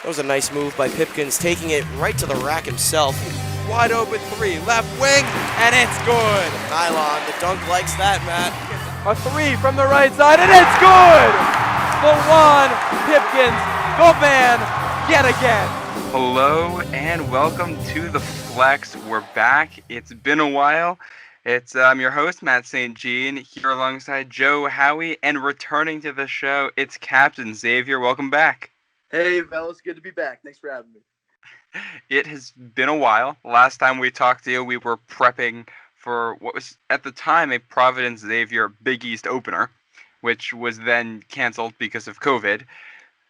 That was a nice move by Pipkins, taking it right to the rack himself. Wide open three, left wing, and it's good. Nylon, the dunk likes that, Matt. A three from the right side, and it's good! The one, Pipkins, the man, yet again. Hello and welcome to the Flex. We're back. It's been a while. I'm your host, Matt St. Jean, here alongside Joe Howie, and returning to the show, it's Captain Xavier. Welcome back. Hey, fellas, good to be back. Thanks for having me. It has been a while. Last time we talked to you, we were prepping for what was, at the time, a Providence Xavier Big East opener, which was then canceled because of COVID.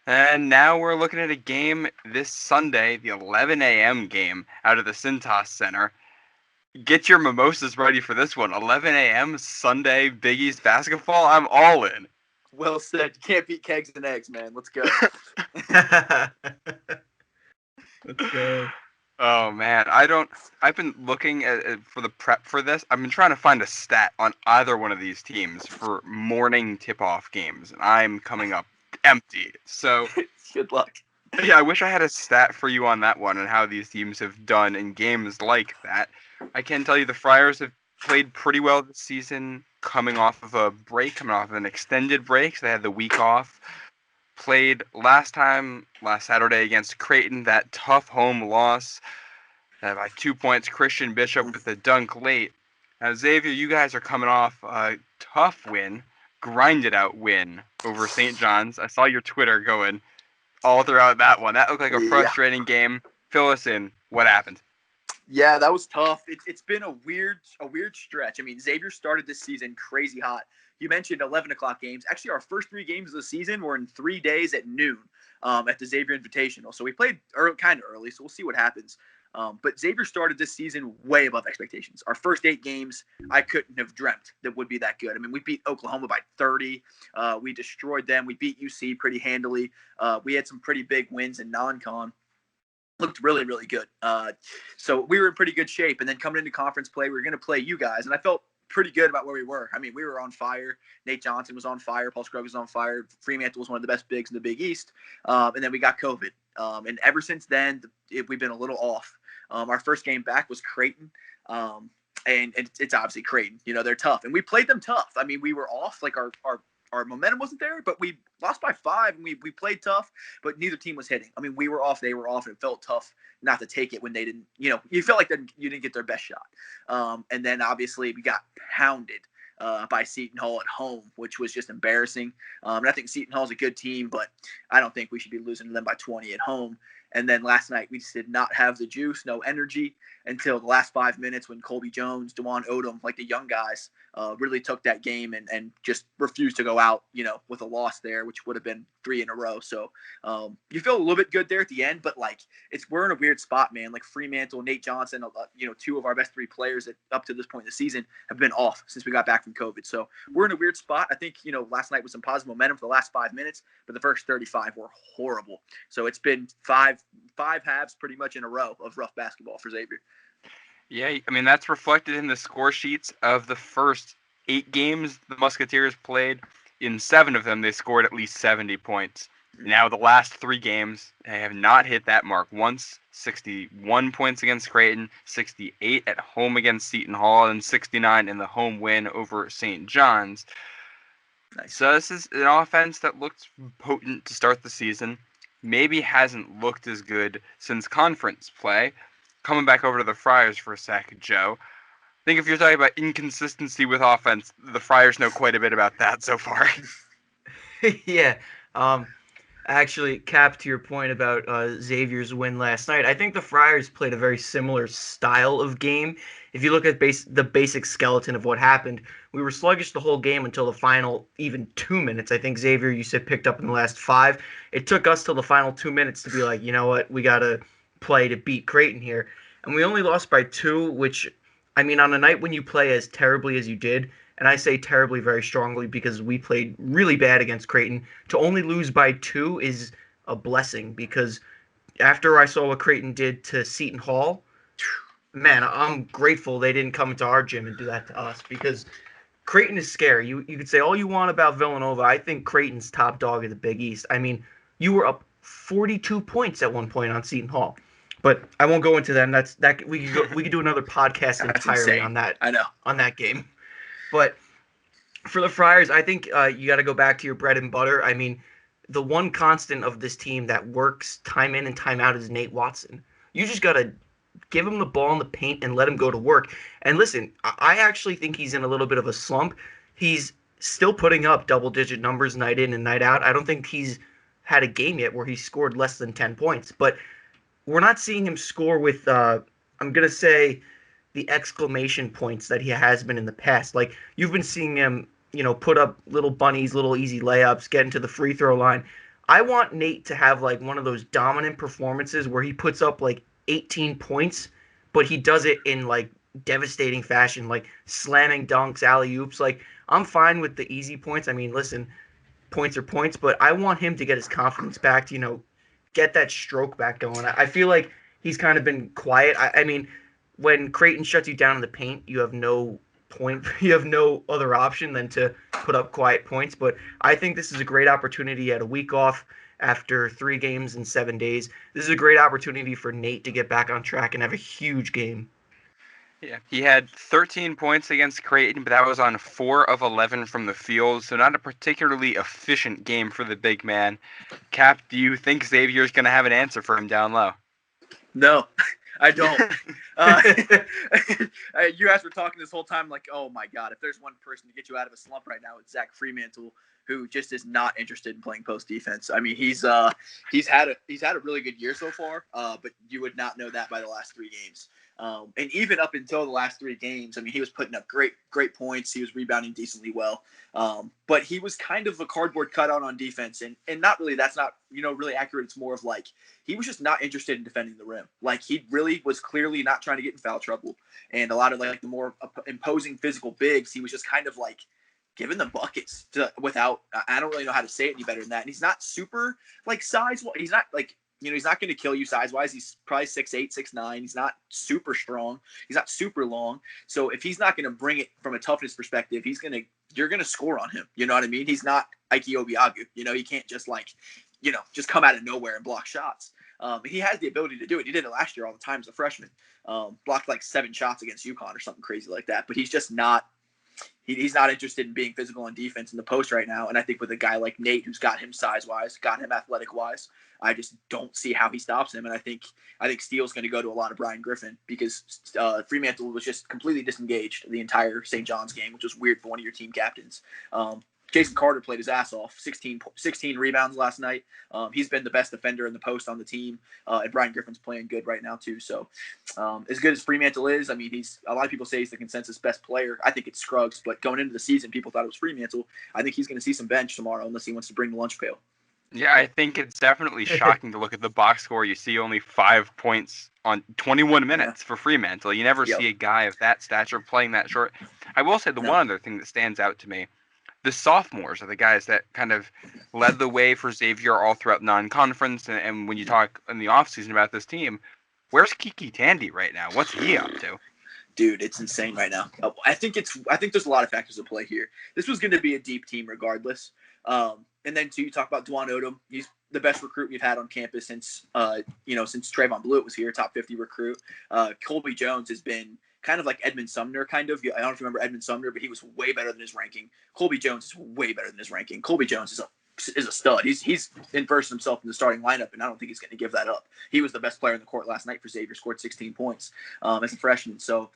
And now we're looking at a game this Sunday, the 11 a.m. game out of the Cintas Center. Get your mimosas ready for this one. 11 a.m. Sunday Big East basketball. I'm all in. Well said. You can't beat kegs and eggs, man. Let's go. Let's go. Oh man, I've been looking for the prep for this. I've been trying to find a stat on either one of these teams for morning tip-off games, and I'm coming up empty. So Good luck. yeah, I wish I had a stat for you on that one and how these teams have done in games like that. I can tell you the Friars have played pretty well this season, coming off of a break, coming off of an extended break. So they had the week off. Played last Saturday against Creighton, that tough home loss by 2 points. Christian Bishop with the dunk late. Now, Xavier, you guys are coming off a tough win, grinded out win over St. John's. I saw your Twitter going all throughout that one. That looked like a frustrating game. Fill us in. What happened? Yeah, that was tough. It's been a weird stretch. I mean, Xavier started this season crazy hot. You mentioned 11 o'clock games. Actually, our first 3 games of the season were in 3 days at noon at the Xavier Invitational. So we played kind of early, so we'll see what happens. But Xavier started this season way above expectations. Our first 8 games, I couldn't have dreamt that would be that good. I mean, we beat Oklahoma by 30. We destroyed them. We beat UC pretty handily. We had some pretty big wins in non-con. Looked really, really good. So we were in pretty good shape. And then coming into conference play, we were going to play you guys. And I felt pretty good about where we were. I mean, we were on fire. Nate Johnson was on fire. Paul Scruggs was on fire. Fremantle was one of the best bigs in the Big East. And then we got COVID. And ever since then, we've been a little off. Our first game back was Creighton. And it's obviously Creighton. You know, they're tough. And we played them tough. I mean, we were off. Like our momentum wasn't there, but we lost by 5 and we played tough, but neither team was hitting. I mean, we were off, they were off, and it felt tough not to take it when they didn't, you felt like you didn't get their best shot. And then obviously we got pounded by Seton Hall at home, which was just embarrassing. And I think Seton Hall's a good team, but I don't think we should be losing to them by 20 at home. And then last night, we just did not have the juice, no energy until the last 5 minutes when Colby Jones, DeJuan Odom, like the young guys, really took that game and just refused to go out, with a loss there, which would have been 3 in a row. So you feel a little bit good there at the end, but we're in a weird spot, man. Like Fremantle, Nate Johnson, 2 of our best 3 players that up to this point in the season have been off since we got back from COVID. So we're in a weird spot. I think, last night was some positive momentum for the last 5 minutes, but the first 35 were horrible. So it's been five halves pretty much in a row of rough basketball for Xavier. Yeah, I mean, that's reflected in the score sheets of the first 8 games the Musketeers played. In 7 of them, they scored at least 70 points. Now, the last 3 games, they have not hit that mark once. 61 points against Creighton, 68 at home against Seton Hall, and 69 in the home win over St. John's. Nice. So this is an offense that looked potent to start the season. Maybe hasn't looked as good since conference play. Coming back over to the Friars for a sec, Joe. I think if you're talking about inconsistency with offense, the Friars know quite a bit about that so far. Yeah. Actually, Cap, to your point about Xavier's win last night, I think the Friars played a very similar style of game. If you look at the basic skeleton of what happened, we were sluggish the whole game until the final even 2 minutes. I think Xavier, you said, picked up in the last 5. It took us till the final 2 minutes to be like, you know what, we got to play to beat Creighton here. And we only lost by 2, which, I mean, on a night when you play as terribly as you did, and I say terribly very strongly because we played really bad against Creighton, to only lose by 2 is a blessing, because after I saw what Creighton did to Seton Hall, man, I'm grateful they didn't come into our gym and do that to us, because Creighton is scary. You could say all you want about Villanova. I think Creighton's top dog of the Big East. I mean, you were up 42 points at one point on Seton Hall. But I won't go into that. And we could do another podcast That's entirely insane. on that. I know. On that game. But for the Friars, I think you got to go back to your bread and butter. I mean, the one constant of this team that works time in and time out is Nate Watson. You just got to give him the ball in the paint and let him go to work. And listen, I actually think he's in a little bit of a slump. He's still putting up double-digit numbers night in and night out. I don't think he's had a game yet where he scored less than 10 points. But we're not seeing him score with, I'm going to say, the exclamation points that he has been in the past. Like, you've been seeing him, put up little bunnies, little easy layups, get into the free throw line. I want Nate to have, like, one of those dominant performances where he puts up, like, 18 points, but he does it in, like, devastating fashion, like slamming dunks, alley-oops. Like, I'm fine with the easy points. I mean, listen, points are points, but I want him to get his confidence back to, get that stroke back going. I feel like he's kind of been quiet. I mean, when Creighton shuts you down in the paint, you have no other option than to put up quiet points. But I think this is a great opportunity. He had a week off after 3 games in 7 days. This is a great opportunity for Nate to get back on track and have a huge game. Yeah, he had 13 points against Creighton, but that was on 4 of 11 from the field, so not a particularly efficient game for the big man. Cap, do you think Xavier's going to have an answer for him down low? No, I don't. You guys were talking this whole time like, oh my God, if there's one person to get you out of a slump right now, it's Zach Fremantle, who just is not interested in playing post defense. I mean, he's had a really good year so far, but you would not know that by the last 3 games. And even up until the last 3 games, I mean, he was putting up great points. He was rebounding decently well. But he was kind of a cardboard cutout on defense. And not really, that's not, really accurate. It's more of like, he was just not interested in defending the rim. Like, he really was clearly not trying to get in foul trouble. And a lot of like the more imposing physical bigs, he was just kind of like giving them buckets without, I don't really know how to say it any better than that. And he's not super like size. He's not like, he's not going to kill you size-wise. He's probably 6'8", 6'9". He's not super strong. He's not super long. So if he's not going to bring it from a toughness perspective, you're going to score on him. You know what I mean? He's not Ike Obiagu. He can't just just come out of nowhere and block shots. He has the ability to do it. He did it last year all the time as a freshman. Blocked like 7 shots against UConn or something crazy like that. But he's just not. He's not interested in being physical on defense in the post right now. And I think with a guy like Nate, who's got him size-wise, got him athletic-wise, I just don't see how he stops him. And I think Steele's going to go to a lot of Brian Griffin because Fremantle was just completely disengaged the entire St. John's game, which was weird for one of your team captains. Jason Carter played his ass off, 16 rebounds last night. He's been the best defender in the post on the team, and Brian Griffin's playing good right now too. So as good as Fremantle is, I mean, a lot of people say he's the consensus best player. I think it's Scruggs, but going into the season, people thought it was Fremantle. I think he's going to see some bench tomorrow unless he wants to bring the lunch pail. Yeah, I think it's definitely shocking to look at the box score. You see only 5 points on 21 minutes for Fremantle. You never see a guy of that stature playing that short. I will say one other thing that stands out to me. The sophomores are the guys that kind of led the way for Xavier all throughout non-conference. And when you talk in the offseason about this team, where's Kiki Tandy right now? What's he up to? Dude, it's insane right now. I think there's a lot of factors at play here. This was going to be a deep team regardless. And then too, you talk about Dwan Odom. He's the best recruit we've had on campus since Trayvon Blewett was here, top 50 recruit. Colby Jones has been kind of like Edmund Sumner, kind of. I don't know if you remember Edmund Sumner, but he was way better than his ranking. Colby Jones is way better than his ranking. Colby Jones is a stud. He's inversed himself in the starting lineup, and I don't think he's going to give that up. He was the best player in the court last night for Xavier, scored 16 points as a freshman. So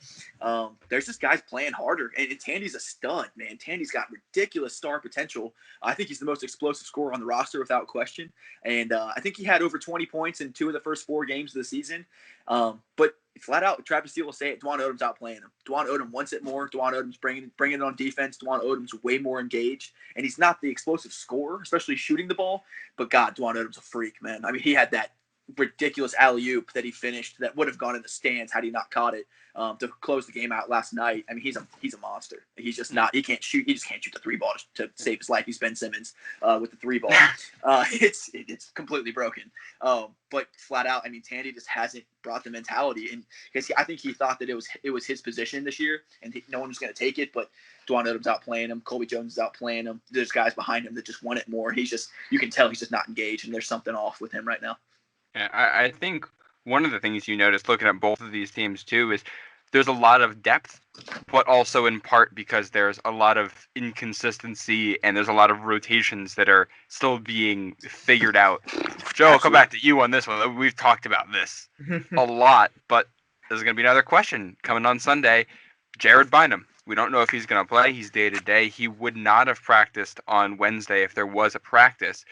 there's just guys playing harder, and Tandy's a stud, man. Tandy's got ridiculous star potential. I think he's the most explosive scorer on the roster without question, and I think he had over 20 points in 2 of the first 4 games of the season. But flat out, Travis Steele will say it, Dwan Odom's outplaying him. Dwan Odom wants it more. Dwan Odom's bringing it on defense. Dwan Odom's way more engaged, and he's not the explosive scorer, especially shooting the ball. But God, Dwan Odom's a freak, man. I mean, he had that ridiculous alley-oop that he finished that would have gone in the stands had he not caught it to close the game out last night. I mean, he's a monster. He's just not. He can't shoot. He just can't shoot the three ball to save his life. He's Ben Simmons with the three ball. It's completely broken. But flat out, I mean, Tandy just hasn't brought the mentality, and because I think he thought that it was his position this year, and no one was going to take it. But Dwan Odom's outplaying him. Colby Jones is outplaying him. There's guys behind him that just want it more. You can tell he's just not engaged, and there's something off with him right now. Yeah, I think one of the things you notice looking at both of these teams too is there's a lot of depth, but also in part because there's a lot of inconsistency and there's a lot of rotations that are still being figured out. Joe, I'll come back to you on this one. We've talked about this a lot, but there's going to be another question coming on Sunday. Jared Bynum. We don't know if he's going to play. He's day-to-day. He would not have practiced on Wednesday if there was a practice.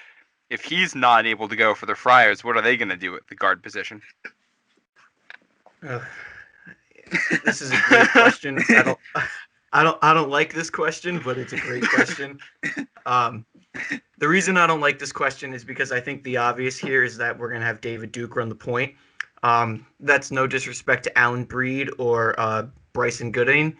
If he's not able to go for the Friars, what are they going to do at the guard position? This is a great question. I don't like this question, but it's a great question. The reason I don't like this question is because I think the obvious here is that we're going to have David Duke run the point. That's no disrespect to Alan Breed or Bryson Gooding,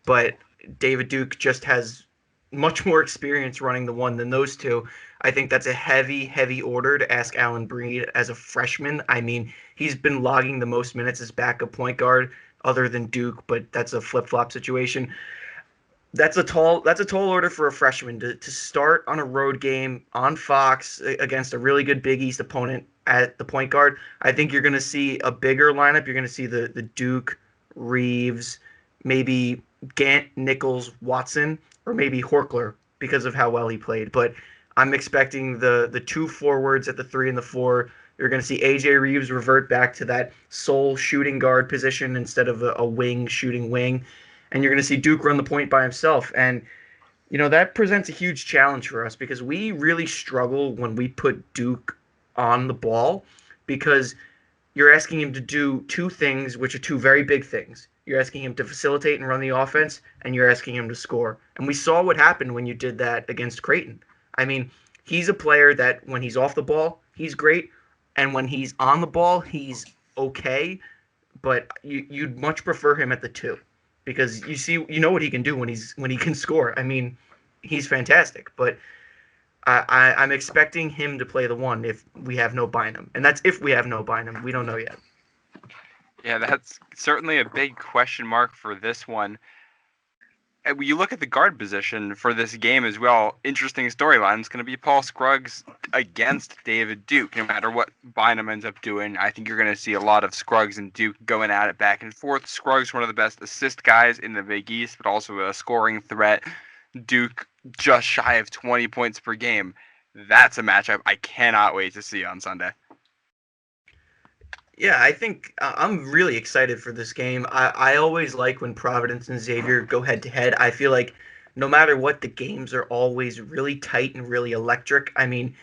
but David Duke just has much more experience running the one than those two. I think that's a heavy order to ask Alan Breed as a freshman. I mean, he's been logging the most minutes as backup point guard other than Duke, but that's a flip-flop situation. That's a tall order for a freshman to start on a road game on Fox against a really good Big East opponent at the point guard. I think you're going to see a bigger lineup. You're going to see the Duke, Reeves, maybe Gant, Nichols, Watson, or maybe Horkler because of how well he played. But I'm expecting the two forwards at the 3 and the 4. You're going to see A.J. Reeves revert back to that sole shooting guard position instead of a wing shooting wing. And you're going to see Duke run the point by himself. And, that presents a huge challenge for us because we really struggle when we put Duke on the ball because you're asking him to do two things, which are two very big things. You're asking him to facilitate and run the offense, and you're asking him to score. And we saw what happened when you did that against Creighton. I mean, he's a player that when he's off the ball, he's great. And when he's on the ball, he's okay. But you'd much prefer him at the 2 because you know what he can do when he can score. I mean, he's fantastic. But I'm expecting him to play the 1 if we have no Bynum. And that's if we have no Bynum. We don't know yet. Yeah, that's certainly a big question mark for this one. And when you look at the guard position for this game as well, interesting storyline is going to be Paul Scruggs against David Duke. No matter what Bynum ends up doing, I think you're going to see a lot of Scruggs and Duke going at it back and forth. Scruggs, one of the best assist guys in the Big East, but also a scoring threat. Duke just shy of 20 points per game. That's a matchup I cannot wait to see on Sunday. Yeah, I think I'm really excited for this game. I always like when Providence and Xavier go head-to-head. I feel like no matter what, the games are always really tight and really electric. I mean,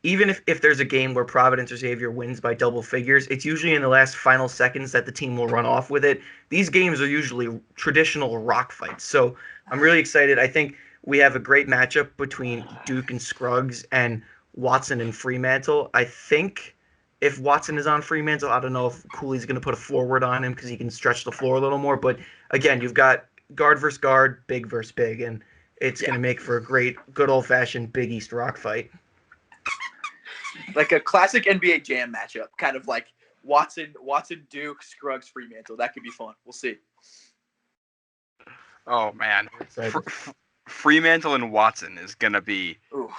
even if there's a game where Providence or Xavier wins by double figures, it's usually in the last final seconds that the team will run off with it. These games are usually traditional rock fights. So I'm really excited. I think we have a great matchup between Duke and Scruggs and Watson and Fremantle. I think if Watson is on Fremantle, I don't know if Cooley's going to put a forward on him because he can stretch the floor a little more. But again, you've got guard versus guard, big versus big, and it's going to make for a great, good old-fashioned Big East rock fight. Like a classic NBA Jam matchup, kind of like Watson, Duke, Scruggs, Fremantle. That could be fun. We'll see. Oh, man. Fremantle and Watson is going to be... Ooh.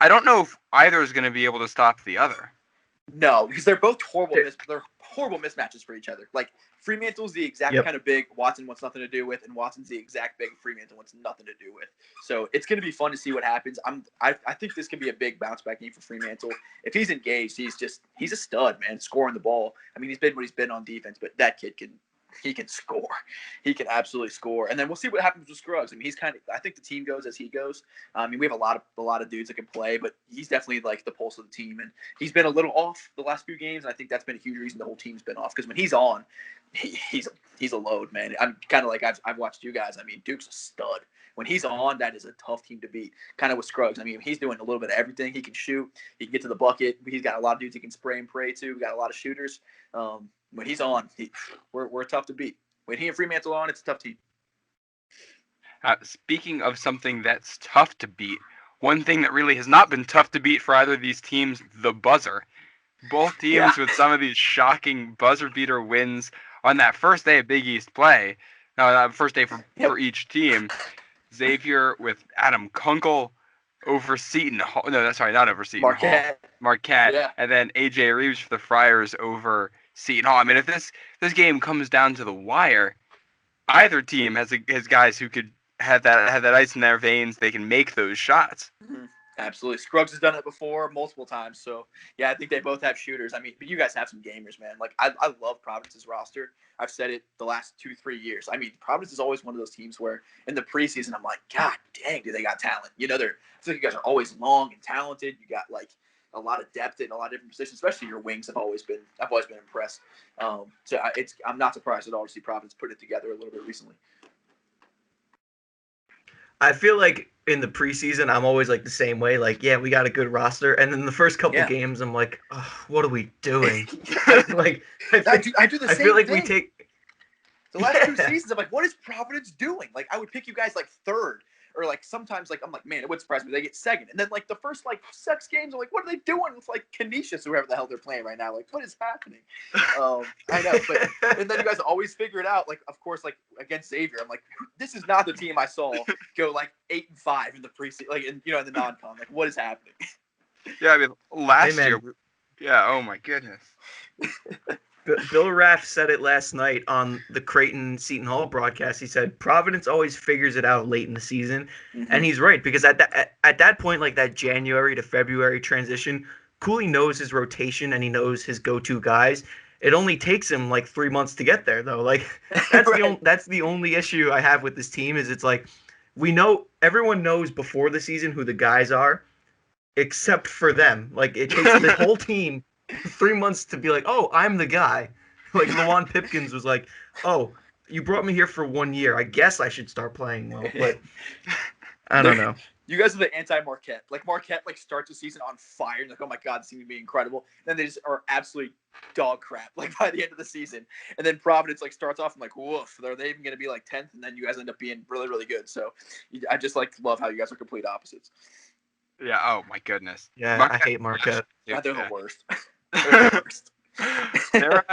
I don't know if either is going to be able to stop the other. No, because they're both horrible. They're horrible mismatches for each other. Like Fremantle's the exact kind of big Watson wants nothing to do with, and Watson's the exact big Fremantle wants nothing to do with. So it's going to be fun to see what happens. I think this could be a big bounce back game for Fremantle. If he's engaged, he's a stud, man, scoring the ball. I mean, he's been what he's been on defense, but that kid can he can score. He can absolutely score. And then we'll see what happens with Scruggs. I mean, I think the team goes as he goes. I mean, we have a lot of dudes that can play, but he's definitely like the pulse of the team. And he's been a little off the last few games. And I think that's been a huge reason the whole team's been off. Because when he's on, he's a load, man. I'm kind of like I've watched you guys. I mean, Duke's a stud. When he's on, that is a tough team to beat. Kind of with Scruggs. I mean, he's doing a little bit of everything. He can shoot. He can get to the bucket. He's got a lot of dudes he can spray and pray to. We got a lot of shooters. When he's on, we're tough to beat. When he and Fremantle are on, it's a tough team. Speaking of something that's tough to beat, one thing that really has not been tough to beat for either of these teams, the buzzer. Both teams with some of these shocking buzzer beater wins on that first day of Big East play. No, that first day for each team. Xavier with Adam Kunkel over Seton Hall. No, that's sorry, not over Seton Hall. Marquette. Yeah. And then A.J. Reeves for the Friars over Seton Hall. I mean, if this game comes down to the wire, either team has guys who could have that ice in their veins. They can make those shots. Mm-hmm. Absolutely. Scruggs has done it before multiple times. So, yeah, I think they both have shooters. I mean, but you guys have some gamers, man. Like, I love Providence's roster. I've said it the last 2-3 years. I mean, Providence is always one of those teams where in the preseason, I'm like, God dang, do they got talent? You know, I feel like you guys are always long and talented. You got, like, a lot of depth in a lot of different positions, especially your wings I've always been impressed. So I'm not surprised at all to see Providence put it together a little bit recently. I feel like in the preseason, I'm always like the same way. Like, yeah, we got a good roster, and then the first couple games, I'm like, oh, what are we doing? Like, I do the same thing. I feel like we take the last 2 seasons. I'm like, what is Providence doing? Like, I would pick you guys like third, or like sometimes like I'm like, man, it would surprise me they get second, and then like the first like 6 games, I'm like, what are they doing with like Canisius, whoever the hell they're playing right now? Like, what is happening? I know, but and then you guys always figure it out. Like, of course, like against Xavier, I'm like, this is not the team I saw go like 8-5 in the preseason, like in the non-con. Like, what is happening? Yeah, I mean, last year. Yeah. Oh my goodness. Bill Raff said it last night on the Creighton Seton Hall broadcast. He said Providence always figures it out late in the season, and he's right, because at that point, like that January to February transition, Cooley knows his rotation and he knows his go-to guys. It only takes him like 3 months to get there, though. Like that's the only issue I have with this team is it's like everyone knows before the season who the guys are, except for them. Like it takes the whole team 3 months to be like, oh, I'm the guy. Like Lawan Pipkins was like, oh, you brought me here for 1 year. I guess I should start playing well, but I don't know. You guys are the anti-Marquette. Like Marquette, like starts the season on fire. And like, oh my God, this seems to be incredible. Then they just are absolutely dog crap. Like by the end of the season, and then Providence like starts off. I'm like, woof. Are they even going to be like 10th? And then you guys end up being really, really good. So I just like love how you guys are complete opposites. Yeah. Oh my goodness. Yeah, Marquette, I hate Marquette. Yeah, they're the worst. They're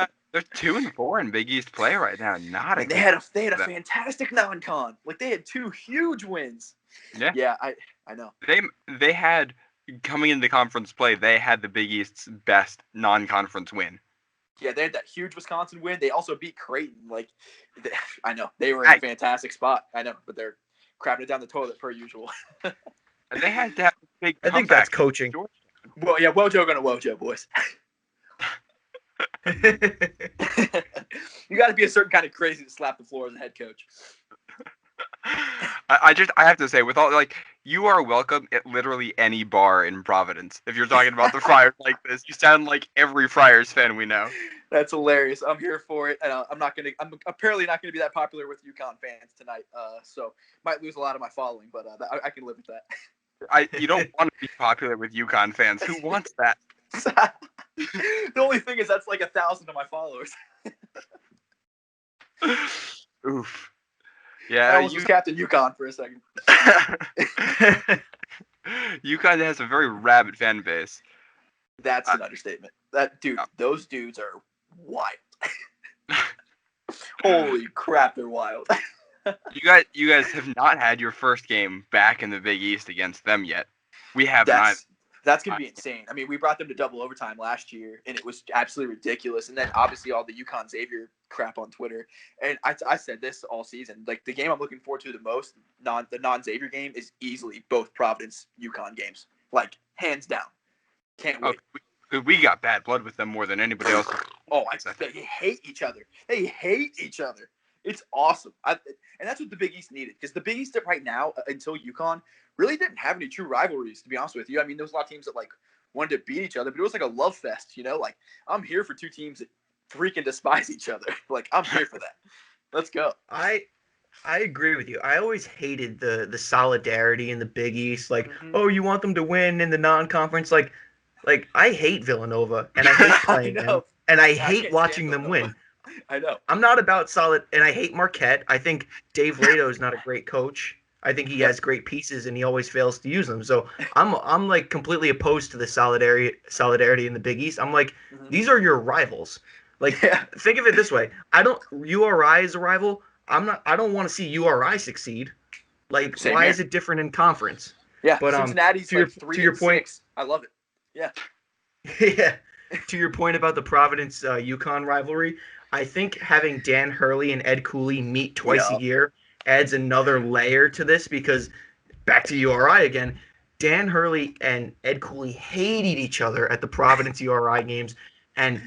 2-4 in Big East play right now. They had a fantastic non-con. Like they had 2 huge wins. Yeah, I know. They had coming into conference play. They had the Big East's best non-conference win. Yeah, they had that huge Wisconsin win. They also beat Creighton. Like, I know they were in a fantastic spot. I know, but they're crapping it down the toilet per usual. And they had that big. I think that's coaching. Well, yeah, Wojo gonna Wojo, boys. You got to be a certain kind of crazy to slap the floor as a head coach. I have to say, with all like, you are welcome at literally any bar in Providence. If you're talking about the Friars like this, you sound like every Friars fan we know. That's hilarious. I'm here for it, and I'm apparently not gonna be that popular with UConn fans tonight. So might lose a lot of my following, but I can live with that. You don't want to be popular with UConn fans. Who wants that? The only thing is that's like 1,000 of my followers. Oof. Yeah, I was Captain UConn for a second. UConn has a very rabid fan base. That's an understatement. Those dudes are wild. Holy crap, they're wild. You guys have not had your first game back in the Big East against them yet. We haven't. That's going to be insane. I mean, we brought them to double overtime last year, and it was absolutely ridiculous. And then, obviously, all the UConn Xavier crap on Twitter. And I said this all season. Like, the game I'm looking forward to the most, the non-Xavier game, is easily both Providence UConn games. Like, hands down. Can't wait. Because we got bad blood with them more than anybody else. They hate each other. They hate each other. It's awesome. And that's what the Big East needed. Because the Big East right now, until UConn, really didn't have any true rivalries, to be honest with you. I mean, there was a lot of teams that wanted to beat each other, but it was like a love fest, Like, I'm here for two teams that freaking despise each other. Like, I'm here for that. Let's go. I agree with you. I always hated the solidarity in the Big East. Like, oh, you want them to win in the non-conference? Like I hate Villanova and I hate playing them, and I hate watching them win. I know. I'm not about solid, and I hate Marquette. I think Dave Lato is not a great coach. I think he has great pieces, and he always fails to use them. So I'm like completely opposed to the solidarity in the Big East. I'm like, these are your rivals. Like, think of it this way: URI is a rival. I don't want to see URI succeed. Like, Same why here. is it different in conference? Yeah, but Cincinnati's to your point, 3-6. I love it. Yeah. Yeah. To your point about the Providence UConn rivalry, I think having Dan Hurley and Ed Cooley meet twice a year adds another layer to this, because back to URI again, Dan Hurley and Ed Cooley hated each other at the Providence URI games, and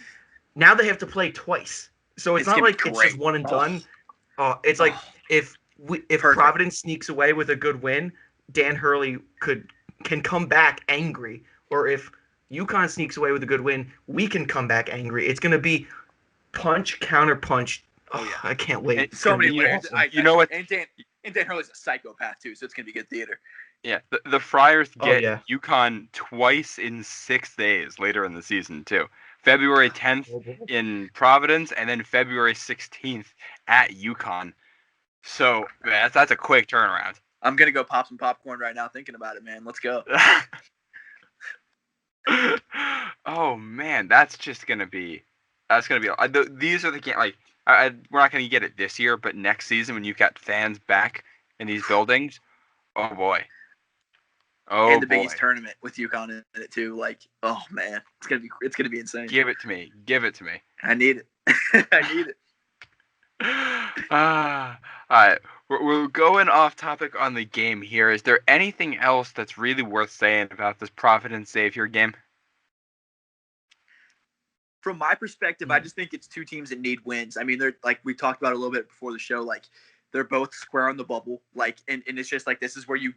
now they have to play twice. So it's not like it's just one and done. It's like if Providence sneaks away with a good win, Dan Hurley can come back angry, or if UConn sneaks away with a good win, we can come back angry. It's going to be punch, counter punch. I can't wait. It's so many layers. Awesome. You know what? And Dan Hurley's a psychopath, too, so it's going to be good theater. Yeah, the Friars get UConn twice in 6 days later in the season, too. February 10th in Providence, and then February 16th at UConn. So that's a quick turnaround. I'm going to go pop some popcorn right now thinking about it, man. Let's go. Oh man, that's gonna be. These are the games. Like, we're not gonna get it this year, but next season when you've got fans back in these buildings, oh boy. Oh, and the Big East tournament with UConn in it too. Like, oh man, it's gonna be insane. Give it to me. I need it. I need it. All right. We're going off topic on the game here. Is there anything else that's really worth saying about this Providence Xavier game? From my perspective, I just think it's two teams that need wins. I mean, they're like we talked about a little bit before the show. Like, they're both square on the bubble. Like, and it's just like this is where you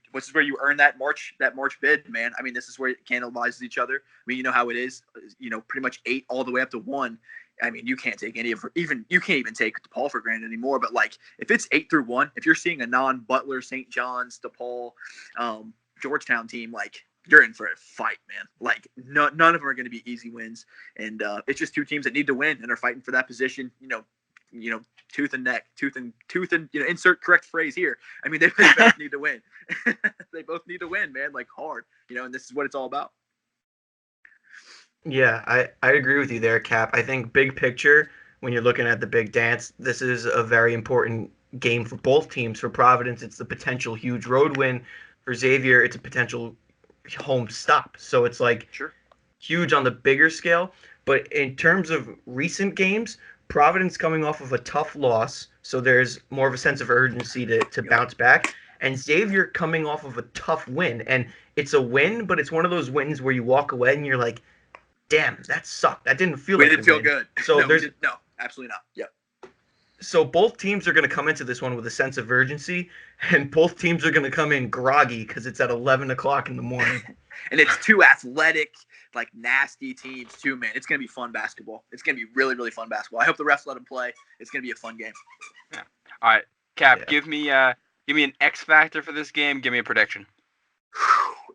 earn that March bid, man. I mean, this is where it cannibalizes each other. I mean, you know how it is. Pretty much 8 all the way up to 1. I mean, you can't take any of you can't even take DePaul for granted anymore. But like, if it's 8 through 1, if you're seeing a non-Butler, St. John's, DePaul, Georgetown team, like, you're in for a fight, man. Like, none of them are going to be easy wins, and it's just two teams that need to win and are fighting for that position. Tooth and insert correct phrase here. I mean, they both need to win. They both need to win, man. Like, hard, and this is what it's all about. Yeah, I agree with you there, Cap. I think big picture, when you're looking at the big dance, this is a very important game for both teams. For Providence, it's the potential huge road win. For Xavier, it's a potential home stop. So it's like huge on the bigger scale. But in terms of recent games, Providence coming off of a tough loss, so there's more of a sense of urgency to bounce back. And Xavier coming off of a tough win. And it's a win, but it's one of those wins where you walk away and you're like, damn, that sucked. That didn't feel didn't feel good. So no, absolutely not. Yep. So both teams are going to come into this one with a sense of urgency, and both teams are going to come in groggy because it's at 11 o'clock in the morning. And it's two athletic, like, nasty teams too, man. It's going to be fun basketball. It's going to be really, really fun basketball. I hope the refs let them play. It's going to be a fun game. Yeah. All right, Cap, give me an X factor for this game. Give me a prediction.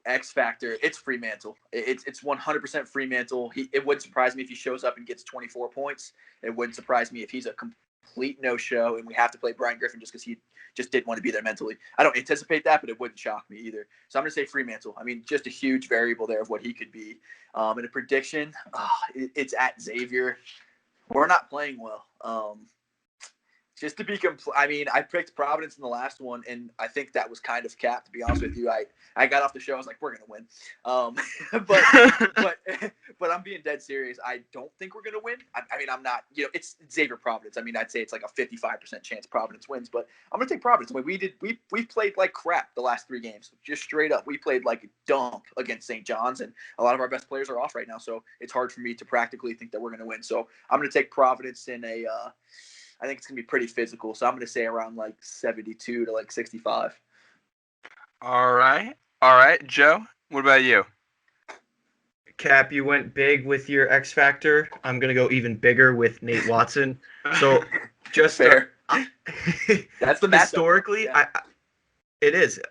X factor. It's Fremantle. It's 100% Fremantle. It wouldn't surprise me if he shows up and gets 24 points. It wouldn't surprise me if he's a complete no-show and we have to play Brian Griffin just because he just didn't want to be there mentally. I don't anticipate that, but it wouldn't shock me either. So I'm going to say Fremantle. I mean, just a huge variable there of what he could be. And a prediction, it's at Xavier. We're not playing well. Just to be I mean, I picked Providence in the last one, and I think that was kind of capped. To be honest with you, I got off the show. I was like, we're gonna win. But I'm being dead serious. I don't think we're gonna win. I mean, I'm not. It's Xavier Providence. I mean, I'd say it's like a 55% chance Providence wins, but I'm gonna take Providence. I mean, we played like crap the last 3 games. Just straight up, we played like a dump against St. John's, and a lot of our best players are off right now. So it's hard for me to practically think that we're gonna win. So I'm gonna take Providence in a. I think it's going to be pretty physical. So I'm going to say around like 72 to like 65. All right. Joe, what about you? Cap, you went big with your X Factor. I'm going to go even bigger with Nate Watson. So just fair. That's the matchup. Historically, Yeah. It is.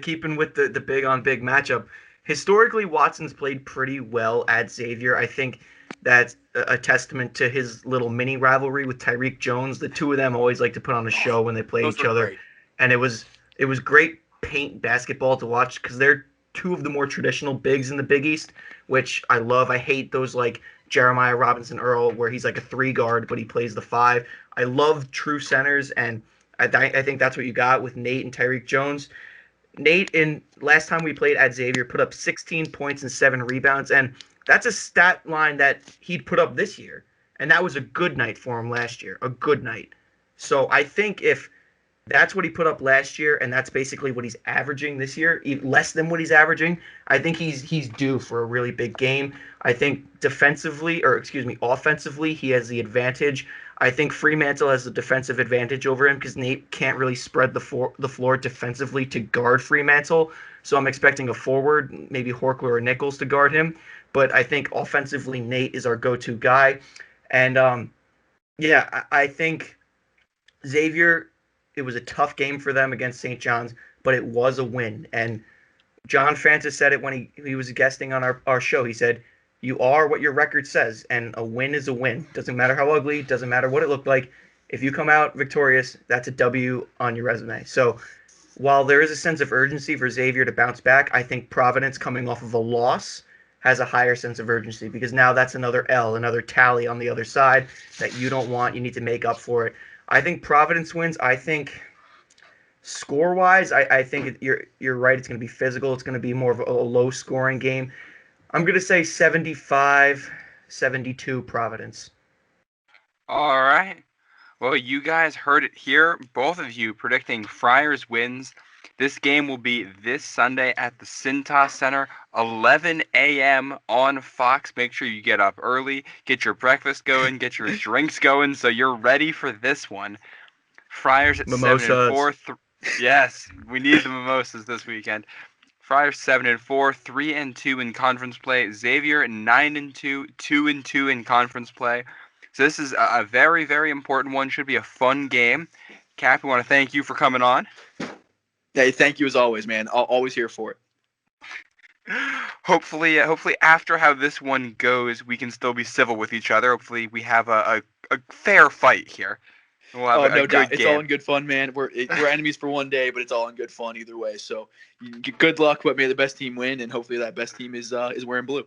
Keeping with the big on big matchup. Historically, Watson's played pretty well at Xavier. I think that's a testament to his little mini rivalry with Tyreek Jones. The two of them always like to put on a show when they play each other. Great. And it was great paint basketball to watch because they're two of the more traditional bigs in the Big East, which I love. I hate those like Jeremiah Robinson Earl where he's like a 3 guard, but he plays the 5. I love true centers, and I think that's what you got with Nate and Tyreek Jones. Nate, in last time we played at Xavier, put up 16 points and 7 rebounds, and that's a stat line that he'd put up this year, and that was a good night for him last year, a good night. So I think if that's what he put up last year, and that's basically what he's averaging this year, less than what he's averaging, I think he's due for a really big game. I think offensively, he has the advantage. I think Fremantle has the defensive advantage over him because Nate can't really spread the floor defensively to guard Fremantle. So I'm expecting a forward, maybe Horkler or Nichols to guard him. But I think offensively, Nate is our go-to guy. And, I think Xavier, it was a tough game for them against St. John's, but it was a win. And John Francis said it when he was guesting on our show. He said, you are what your record says, and a win is a win. Doesn't matter how ugly, doesn't matter what it looked like. If you come out victorious, that's a W on your resume. So while there is a sense of urgency for Xavier to bounce back, I think Providence, coming off of a loss, has a higher sense of urgency because now that's another L, another tally on the other side that you don't want. You need to make up for it. I think Providence wins. I think score-wise, I think you're right. It's going to be physical. It's going to be more of a low-scoring game. I'm going to say 75-72 Providence. All right. Well, you guys heard it here. Both of you predicting Friars wins. This game will be this Sunday at the Cintas Center, 11 a.m. on Fox. Make sure you get up early, get your breakfast going, get your drinks going, so you're ready for this one. Friars at Mimosas. 7-4. Yes, we need the mimosas this weekend. Friars 7-4, 3-2 in conference play. Xavier 9-2, 2-2 in conference play. So this is a very, very important one. Should be a fun game. Cap, we want to thank you for coming on. Hey, thank you as always, man. I'll always here for it. Hopefully after how this one goes, we can still be civil with each other. Hopefully we have a fair fight here. We'll have no doubt. Game. It's all in good fun, man. We're enemies for one day, but it's all in good fun either way. So good luck, but may the best team win, and hopefully that best team is wearing blue.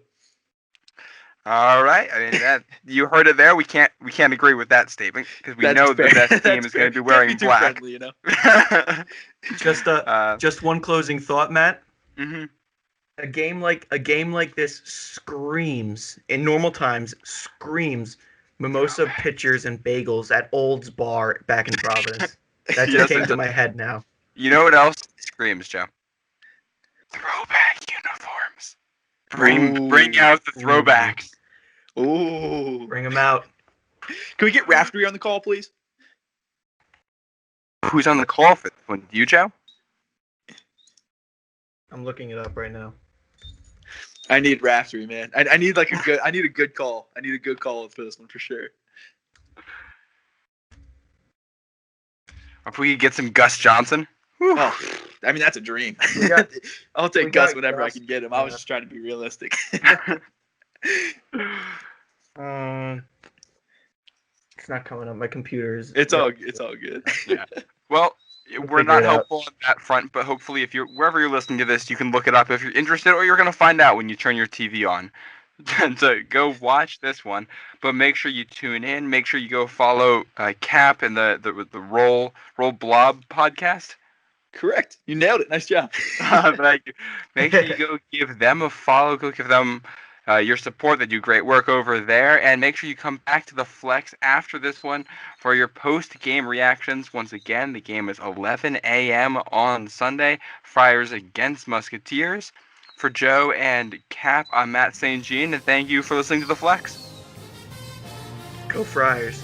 All right. I mean, you heard it there. We can't agree with that statement because we know the best team is going to be wearing black. Friendly, you know? Just one closing thought, Matt. Mm-hmm. A game like this screams, in normal times, mimosa pitchers and bagels at Old's Bar back in Providence. That just came to my head now. You know what else screams, Joe? Throwback uniforms. Bring out the throwbacks. Ooh. Bring them out. Can we get Raftery on the call, please? Who's on the call for this one? You, Joe? I'm looking it up right now. I need Raftery, man. I need a good call. I need a good call for this one for sure. If we could get some Gus Johnson. Oh, I mean, that's a dream. I'll take Gus whenever I can get him. I was just trying to be realistic. It's not coming up. My computer's. It's all good. Yeah. Well, we're not helpful on that front, but hopefully, wherever you're listening to this, you can look it up if you're interested, or you're going to find out when you turn your TV on. So go watch this one, but make sure you tune in. Make sure you go follow Cap and the Roll Blob podcast. Correct. You nailed it. Nice job. Thank you. Make sure you go give them a follow. Go give them your support. They do great work over there. And make sure you come back to the Flex after this one for your post-game reactions. Once again, the game is 11 a.m. on Sunday. Friars against Musketeers. For Joe and Cap, I'm Matt St. Jean, and thank you for listening to the Flex. Go Friars.